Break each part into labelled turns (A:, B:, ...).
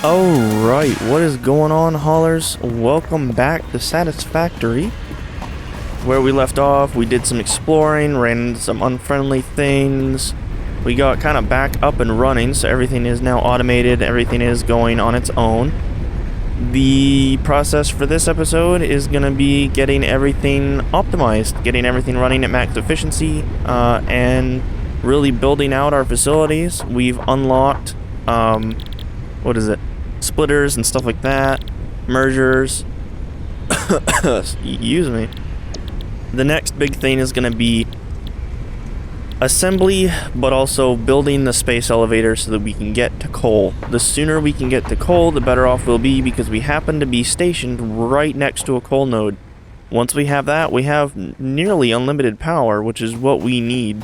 A: Alright, what is going on, haulers? Welcome back to Satisfactory. Where we left off, we did some exploring, ran into some unfriendly things. We got kind of back up and running, so everything is now automated, everything is going on its own. The process for this episode is going to be getting everything optimized, getting everything running at max efficiency, and really building out our facilities. We've unlocked, splitters and stuff like that, mergers. Excuse me. The next big thing is going to be assembly, but also building the space elevator so that we can get to coal. The sooner we can get to coal, the better off we'll be, because we happen to be stationed right next to a coal node. Once we have that, we have nearly unlimited power, which is what we need.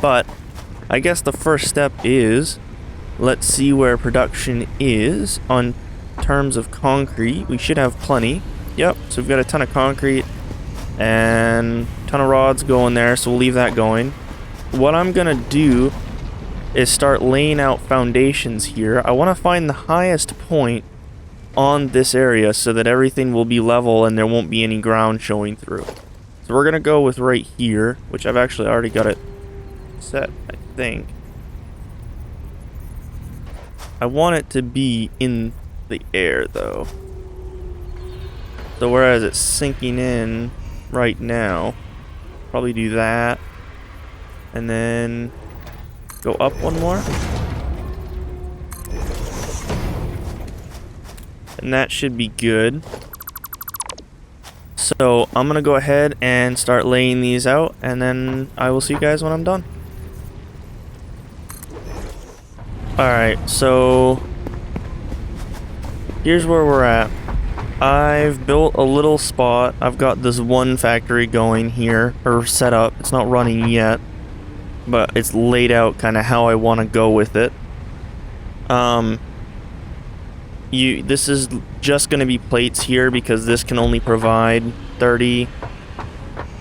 A: But I guess the first step is, let's see where production is on terms of concrete. We should have plenty. Yep, so we've got a ton of concrete and a ton of rods going there, so we'll leave that going. What I'm gonna do is start laying out foundations here. I want to find the highest point on this area so that everything will be level and there won't be any ground showing through. So we're gonna go with right here, which I've actually already got it set, I think. I want it to be in the air, though. So whereas it's sinking in right now, probably do that. And then go up one more. And that should be good. So I'm going to go ahead and start laying these out, and then I will see you guys when I'm done. Alright, so here's where we're at. I've built a little spot. I've got this one factory going here, or set up. It's not running yet, but it's laid out kind of how I want to go with it. This is just going to be plates here because this can only provide 30.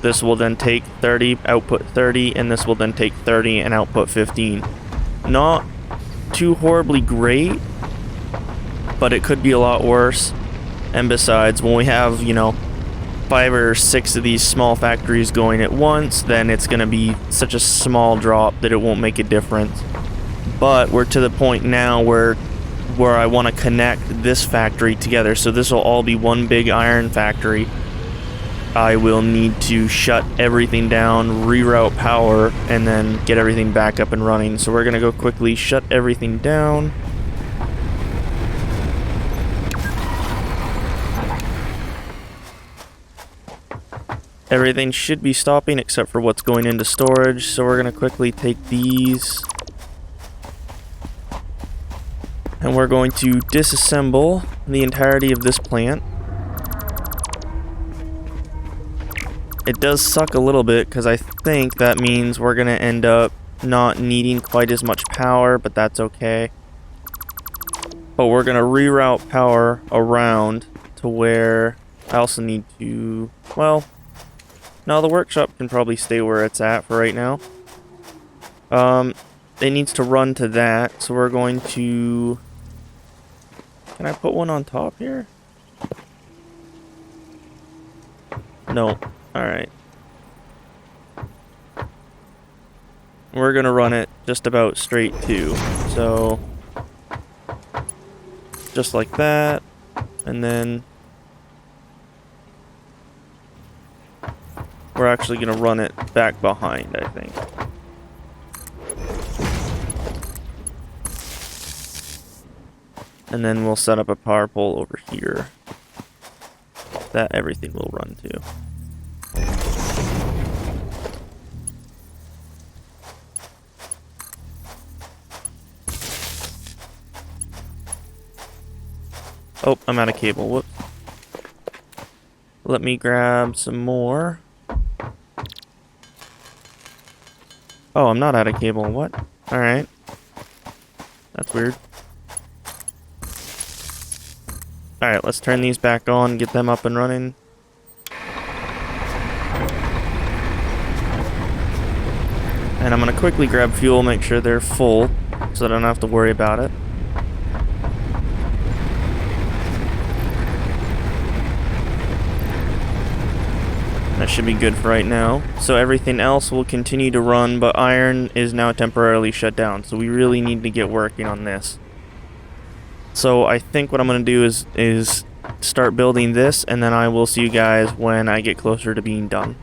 A: This will then take 30, output 30, and this will then take 30 and output 15. Not too horribly great, but it could be a lot worse. And besides, when we have, 5 or 6 of these small factories going at once, then it's going to be such a small drop that it won't make a difference. But we're to the point now where I want to connect this factory together, so this will all be one big iron factory. I will need to shut everything down, reroute power, and then get everything back up and running. So we're going to go quickly shut everything down. Everything should be stopping except for what's going into storage. So we're going to quickly take these. And we're going to disassemble the entirety of this plant. It does suck a little bit because I think that means we're going to end up not needing quite as much power, but that's okay. But we're going to reroute power around to where I also need to, well, no, the workshop can probably stay where it's at for right now. It needs to run to that, so we're going to, can I put one on top here? No. Alright. We're gonna run it just about straight too. So just like that. And then we're actually gonna run it back behind, I think. And then we'll set up a power pole over here that everything will run to. Oh, I'm out of cable. Whoops. Let me grab some more. Oh, I'm not out of cable. What? Alright. That's weird. Alright, let's turn these back on, get them up and running. And I'm going to quickly grab fuel, make sure they're full, so that I don't have to worry about it. That should be good for right now. So everything else will continue to run, but iron is now temporarily shut down. So we really need to get working on this. So I think what I'm going to do is start building this, and then I will see you guys when I get closer to being done.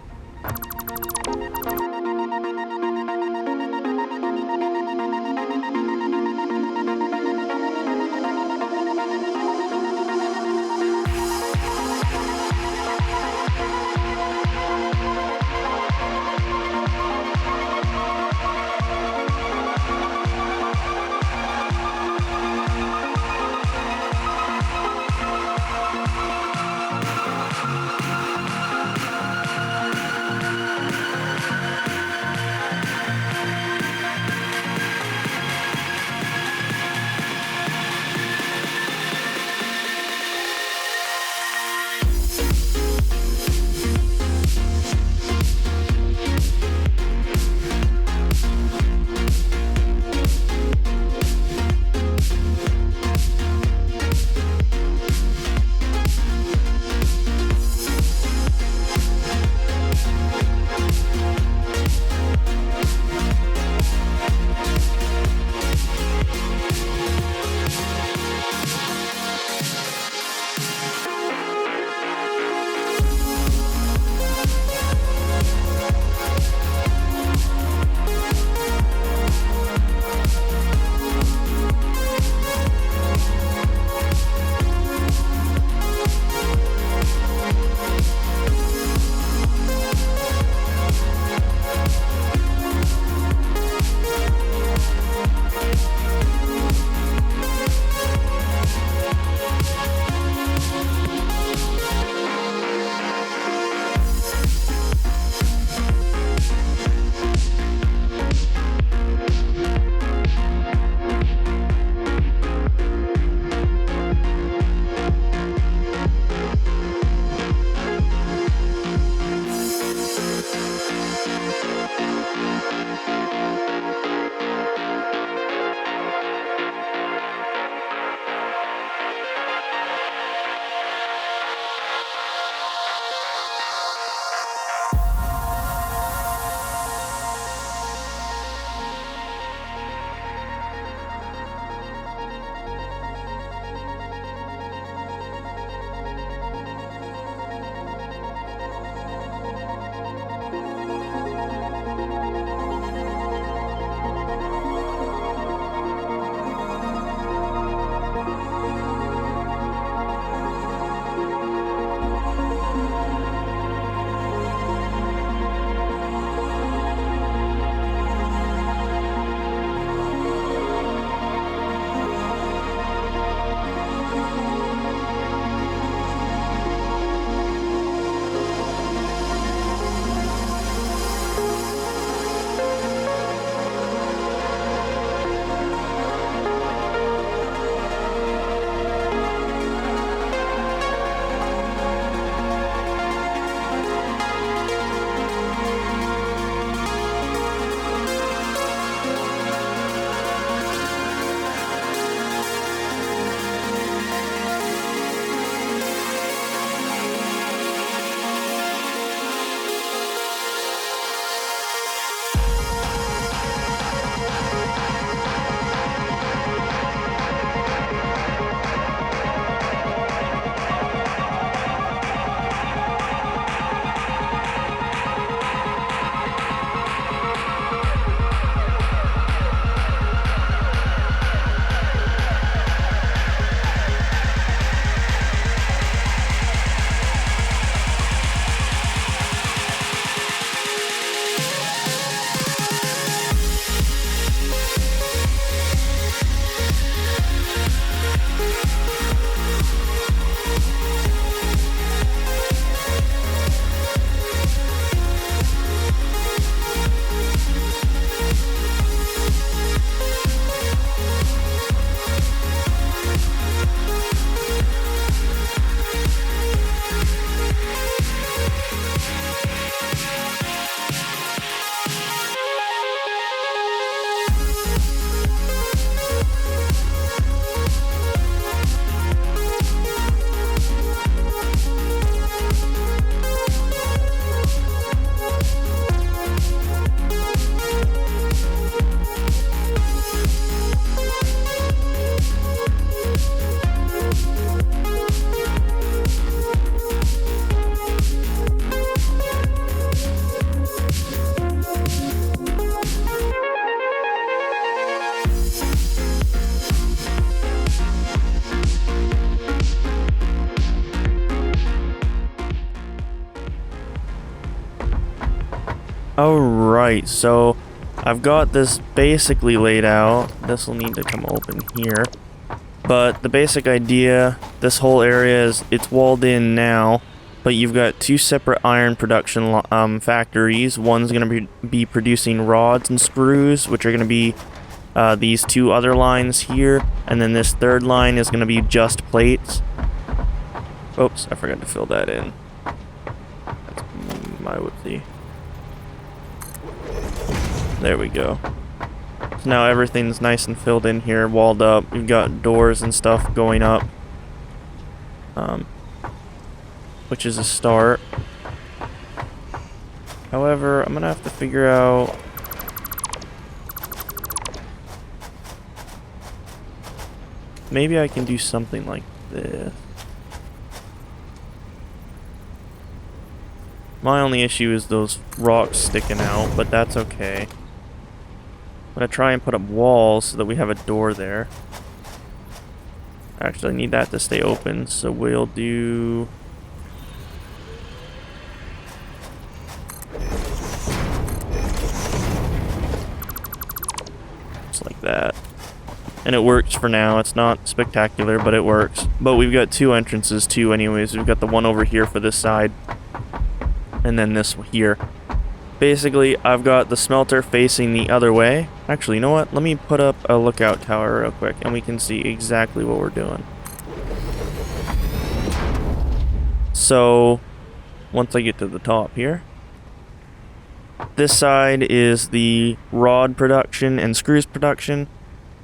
A: Alright, so I've got this basically laid out. This will need to come open here. But the basic idea, this whole area is, it's walled in now, but you've got two separate iron production factories. One's going to be producing rods and screws, which are going to be these two other lines here, and then this third line is going to be just plates. Oops, I forgot to fill that in. That's my whoopsie. There we go. So now everything's nice and filled in here, walled up. We've got doors and stuff going up, which is a start. However, I'm gonna have to figure out maybe I can do something like this. My only issue is those rocks sticking out, but that's okay. I'm gonna try and put up walls so that we have a door there. Actually, I need that to stay open, so we'll do... just like that. And it works for now. It's not spectacular, but it works. But we've got two entrances too anyways. We've got the one over here for this side, and then this here. Basically, I've got the smelter facing the other way. Actually, you know what? Let me put up a lookout tower real quick, and we can see exactly what we're doing. So, once I get to the top here, this side is the rod production and screws production.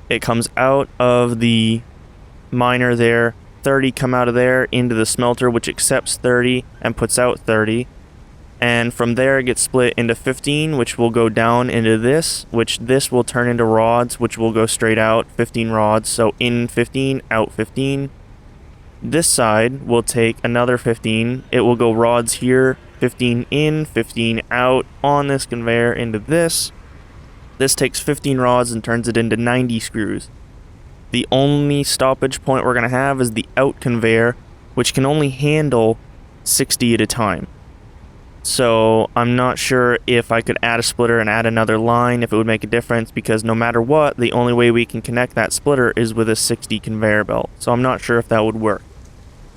A: It comes out of the miner there. 30 come out of there into the smelter, which accepts 30 and puts out 30. And from there it gets split into 15, which will go down into this, which this will turn into rods, which will go straight out, 15 rods. So in 15, out 15. This side will take another 15. It will go rods here, 15 in, 15 out on this conveyor into this. This takes 15 rods and turns it into 90 screws. The only stoppage point we're going to have is the out conveyor, which can only handle 60 at a time. So I'm not sure if I could add a splitter and add another line, if it would make a difference, because no matter what, the only way we can connect that splitter is with a 60 conveyor belt. So I'm not sure if that would work.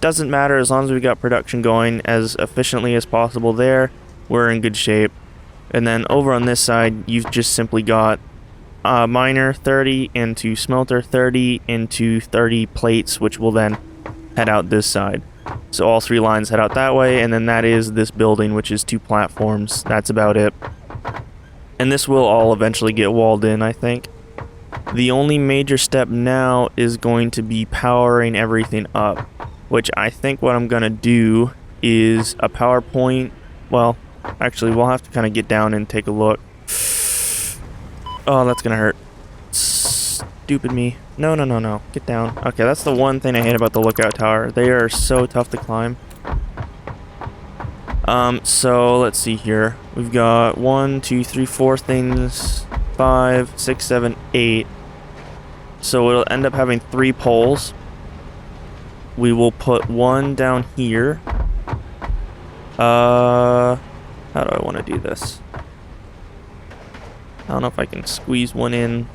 A: Doesn't matter, as long as we got production going as efficiently as possible there, we're in good shape. And then over on this side, you've just simply got miner 30 into smelter 30 into 30 plates, which will then head out this side. So all three lines head out that way, and then that is this building, which is two platforms. That's about it. And this will all eventually get walled in, I think. The only major step now is going to be powering everything up, which I think what I'm going to do is a power point. Well, actually, we'll have to kind of get down and take a look. Oh, that's going to hurt. Stupid me. No. Get down. Okay, that's the one thing I hate about the lookout tower. They are so tough to climb. So let's see here. We've got 1, 2, 3, 4 things. 5, 6, 7, 8. So it'll end up having 3 poles. We will put one down here. How do I want to do this? I don't know if I can squeeze one in.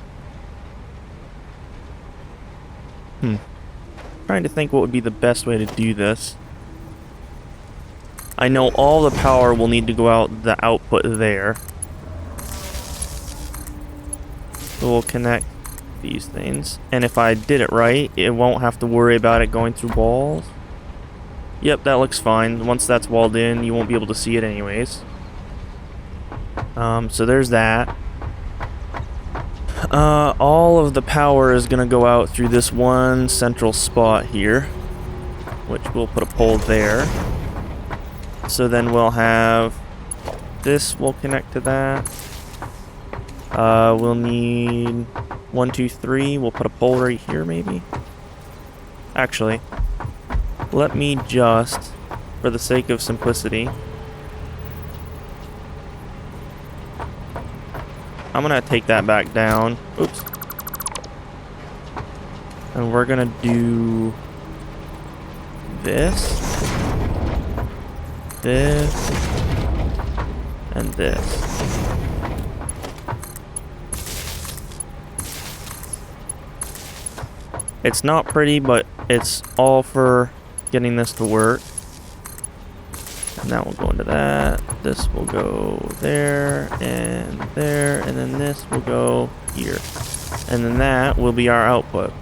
A: Trying to think what would be the best way to do this. I know all the power will need to go out the output there. So we'll connect these things. And if I did it right, it won't have to worry about it going through walls. Yep, that looks fine. Once that's walled in, you won't be able to see it anyways. So there's that. All of the power is going to go out through this one central spot here, which we'll put a pole there. So then we'll have this will connect to that. We'll need 1, 2, 3. We'll put a pole right here maybe. Actually, let me just, for the sake of simplicity, I'm gonna take that back down. Oops. And we're gonna do this, and this. It's not pretty, but it's all for getting this to work. And that will go into that. This will go there, and then this will go here. And then that will be our output.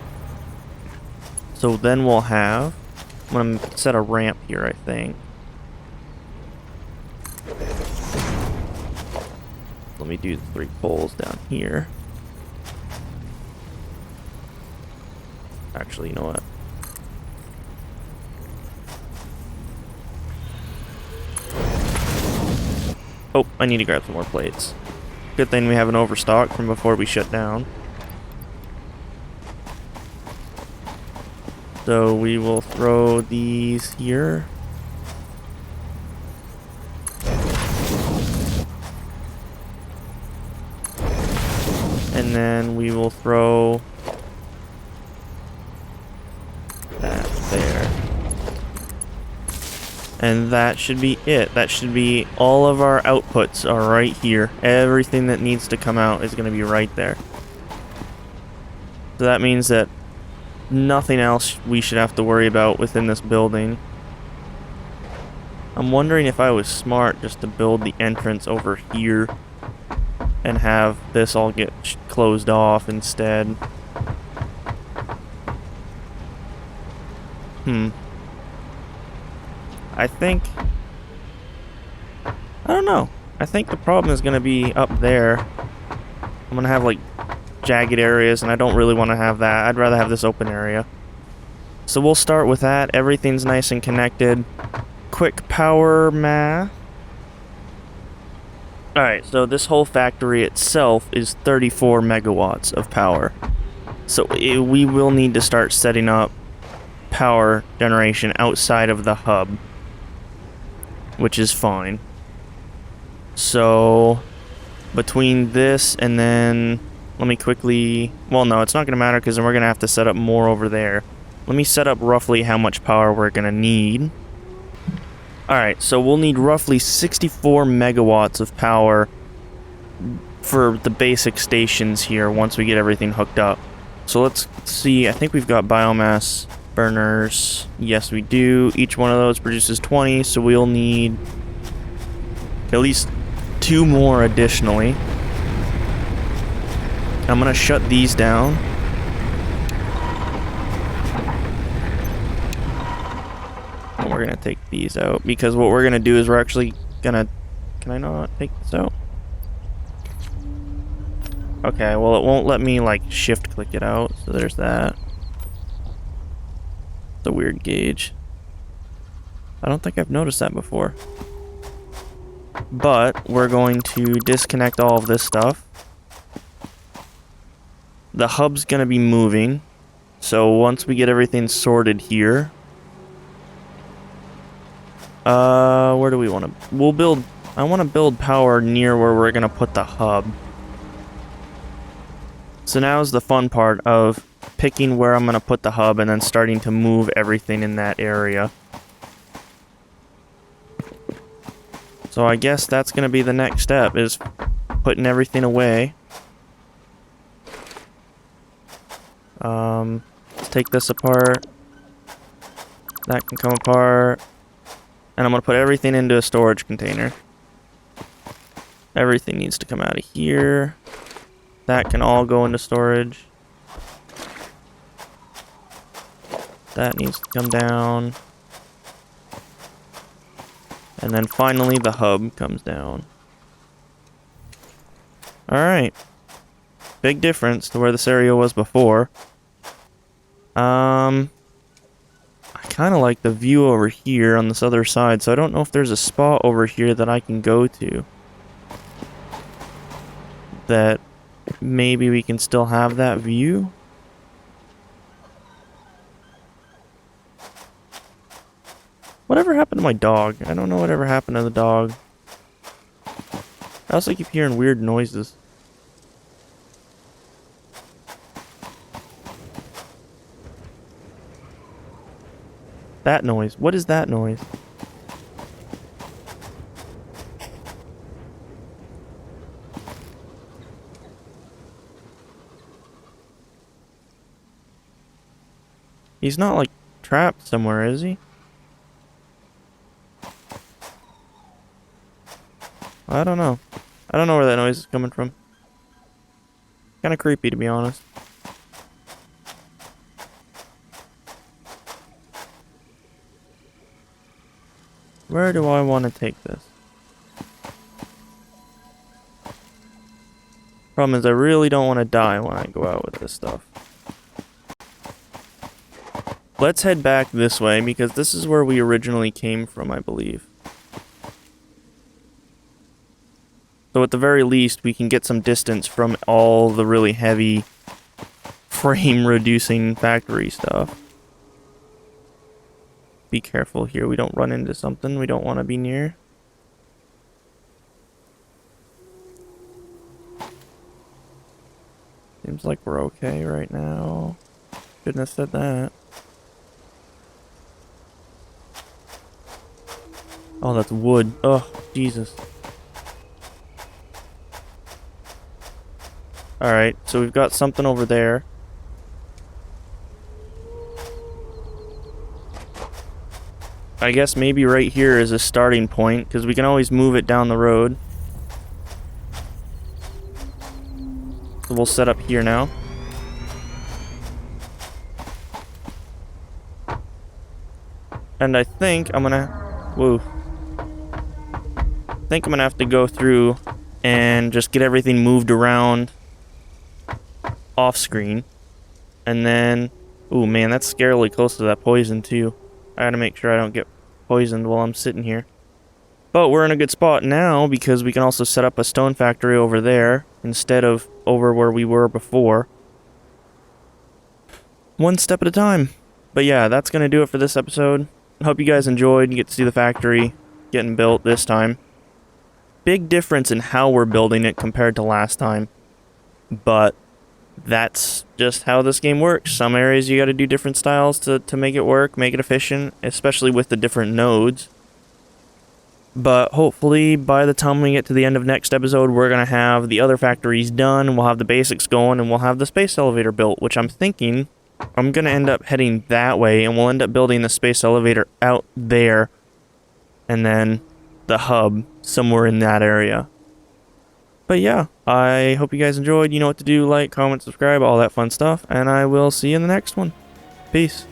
A: So then we'll have... I'm going to set a ramp here, I think. Let me do the 3 poles down here. Actually, you know what? Oh, I need to grab some more plates. Good thing we have an overstock from before we shut down. So we will throw these here. And then we will throw that there. And that should be it. That should be all of our outputs are right here. Everything that needs to come out is going to be right there. So that means that nothing else we should have to worry about within this building. I'm wondering if I was smart just to build the entrance over here and have this all get closed off instead. I think... I don't know. I think the problem is going to be up there. I'm going to have, like, jagged areas, and I don't really want to have that. I'd rather have this open area. So we'll start with that. Everything's nice and connected. Quick power math. Alright, so this whole factory itself is 34 megawatts of power. So we will need to start setting up power generation outside of the hub, which is fine. So between this and then let me quickly... Well, no, it's not going to matter because then we're going to have to set up more over there. Let me set up roughly how much power we're going to need. Alright, so we'll need roughly 64 megawatts of power for the basic stations here once we get everything hooked up. So let's see, I think we've got biomass burners. Yes, we do. Each one of those produces 20, so we'll need at least 2 more additionally. I'm going to shut these down. And we're going to take these out because what we're going to do is we're actually going to... Can I not take this out? Okay, well, it won't let me, like, shift-click it out, so there's that. It's a weird gauge. I don't think I've noticed that before. But we're going to disconnect all of this stuff. The hub's going to be moving. So once we get everything sorted here... where do we want to... We'll build... I want to build power near where we're going to put the hub. So now's the fun part of picking where I'm going to put the hub and then starting to move everything in that area. So I guess that's going to be the next step, is putting everything away. Let's take this apart. That can come apart. And I'm going to put everything into a storage container. Everything needs to come out of here. That can all go into storage. That needs to come down. And then finally the hub comes down. Alright. Big difference to where this area was before. I kind of like the view over here on this other side, so I don't know if there's a spot over here that I can go to. That maybe we can still have that view. Whatever happened to my dog? I don't know whatever happened to the dog. I also keep hearing weird noises. That noise. What is that noise? He's not, like, trapped somewhere, is he? I don't know. I don't know where that noise is coming from. Kind of creepy, to be honest. Where do I want to take this? Problem is, I really don't want to die when I go out with this stuff. Let's head back this way, because this is where we originally came from, I believe. So at the very least, we can get some distance from all the really heavy frame-reducing factory stuff. Be careful here, we don't run into something we don't want to be near. Seems like we're okay right now. Shouldn't have said that. Oh, that's wood. Oh, Jesus. Alright, so we've got something over there. I guess maybe right here is a starting point, because we can always move it down the road. So we'll set up here now. And I think I'm gonna... Whoa. I think I'm gonna have to go through and just get everything moved around off screen. And then... Ooh, man, that's scarily close to that poison, too. I gotta make sure I don't get poisoned while I'm sitting here. But we're in a good spot now because we can also set up a stone factory over there instead of over where we were before. One step at a time. But yeah, that's gonna do it for this episode. Hope you guys enjoyed and get to see the factory getting built this time. Big difference in how we're building it compared to last time. But that's just how this game works. Some areas you gotta do different styles to make it work, make it efficient, especially with the different nodes. But hopefully by the time we get to the end of next episode, we're gonna have the other factories done, we'll have the basics going, and we'll have the space elevator built, which I'm thinking I'm gonna end up heading that way, and we'll end up building the space elevator out there, and then the hub somewhere in that area. But yeah, I hope you guys enjoyed. You know what to do. Like, comment, subscribe, all that fun stuff. And I will see you in the next one. Peace.